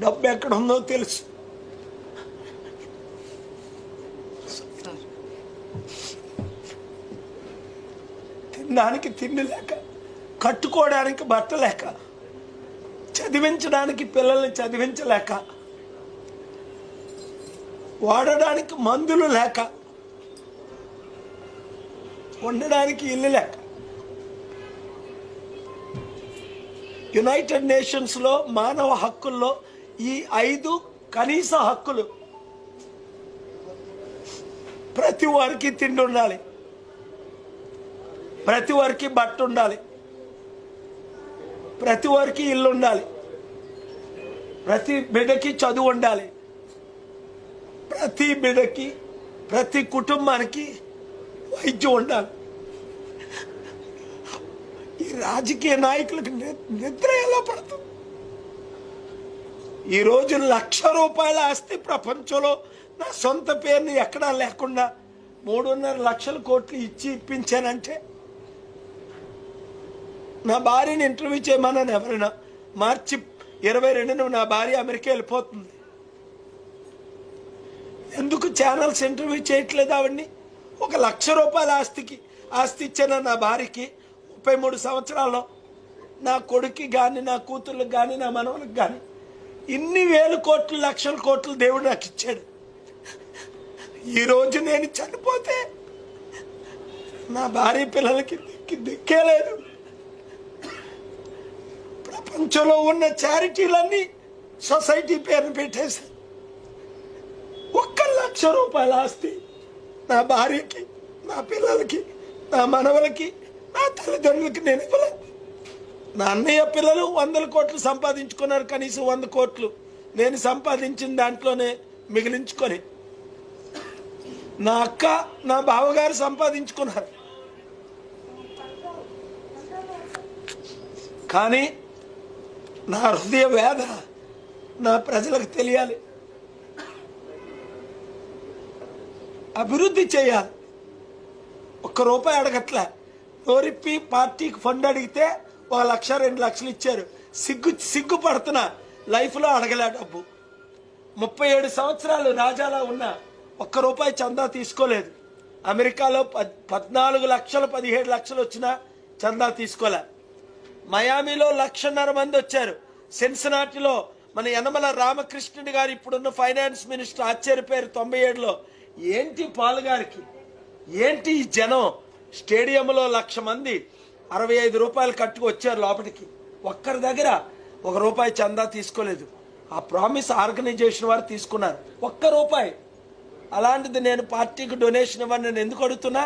డబ్బు ఎక్కడ ఉందో తెలుసు. తినడానికి తిండి లేక, కట్టుకోవడానికి బట్ట లేక, చదివించడానికి పిల్లల్ని చదివించలేక, వాడడానికి మందులు లేక, ఉండడానికి ఇల్లు లేక, యునైటెడ్ నేషన్స్లో మానవ హక్కుల్లో ఈ 5 కనీస హక్కులు. ప్రతి వారికి తిండి ఉండాలి, ప్రతి వారికి బట్ట ఉండాలి, ప్రతి వారికి ఇల్లు ఉండాలి, ప్రతి బిడ్డకి చదువు ఉండాలి, ప్రతి బిడ్డకి, ప్రతి కుటుంబానికి వైద్యం ఉండాలి. ఈ రాజకీయ నాయకులకు నిద్ర ఎలా పడుతుంది? ఈరోజు ₹1,00,000 ఆస్తి ప్రపంచంలో నా సొంత పేరుని ఎక్కడా లేకుండా 3.5 లక్షల కోట్లు ఇచ్చి ఇప్పించానంటే, నా భార్యని ఇంటర్వ్యూ చేయమన్నాను ఎవరైనా. మార్చి 22న నా భార్య అమెరికా వెళ్ళిపోతుంది. ఎందుకు ఛానల్స్ ఇంటర్వ్యూ చేయట్లేదు ఆవిడ్ని? ₹1,00,000 ఆస్తి ఇచ్చాను నా భార్యకి. 33 సంవత్సరాల్లో నా కొడుక్కి కానీ, నా కూతుర్లకు కానీ, నా మనవలకు కానీ ఇన్ని వేల కోట్లు, లక్షల కోట్లు దేవుడు నాకు ఇచ్చాడు. ఈరోజు నేను చనిపోతే నా భార్య పిల్లలకి దిక్కే లేదు. ప్రపంచంలో ఉన్న చారిటీలన్నీ సొసైటీ పేరును పెట్టేశారు. ₹1,00,000 ఆస్తి నా భార్యకి, నా పిల్లలకి, నా మనవలకి, నా తల్లిదండ్రులకి నేను ఇవ్వలే. నా అన్నయ్య పిల్లలు 100 కోట్లు సంపాదించుకున్నారు, కనీసం 100 కోట్లు నేను సంపాదించిన దాంట్లోనే మిగిలించుకొని. నా అక్క, నా బావగారు సంపాదించుకున్నారు. కానీ నా హృదయ వేదన నా ప్రజలకు తెలియాలి. అభివృద్ధి చేయాలి. ₹1 అడగట్లే. నోరిప్పి పార్టీకి ఫండ్ అడిగితే 1,00,000 2 లక్షలు ఇచ్చారు. సిగ్గుపడుతున్నా. లైఫ్లో అడగలే డబ్బు. 37 సంవత్సరాలు రాజాలా ఉన్నా ₹1 చందా తీసుకోలేదు. అమెరికాలో 14 లక్షలు 17 లక్షలు వచ్చినా చందా తీసుకోలే. మయామిలో 1,50,000 మంది వచ్చారు. సిన్సినాటిలో మన యనమల రామకృష్ణుడి గారు, ఇప్పుడున్న ఫైనాన్స్ మినిస్టర్, ఆశ్చర్యపోయారు 97లో. ఏంటి పాలుగారికి, ఏంటి ఈ జనం? స్టేడియంలో 1,00,000 మంది ₹65 కట్టుకు వచ్చారు లోపలికి. ఒక్కరి దగ్గర ₹1 చందా తీసుకోలేదు. ఆ ప్రామిస్ ఆర్గనైజేషన్ వారు తీసుకున్నారు ₹1. అలాంటిది నేను పార్టీకి డొనేషన్ ఇవ్వని నేను ఎందుకు అడుగుతున్నా?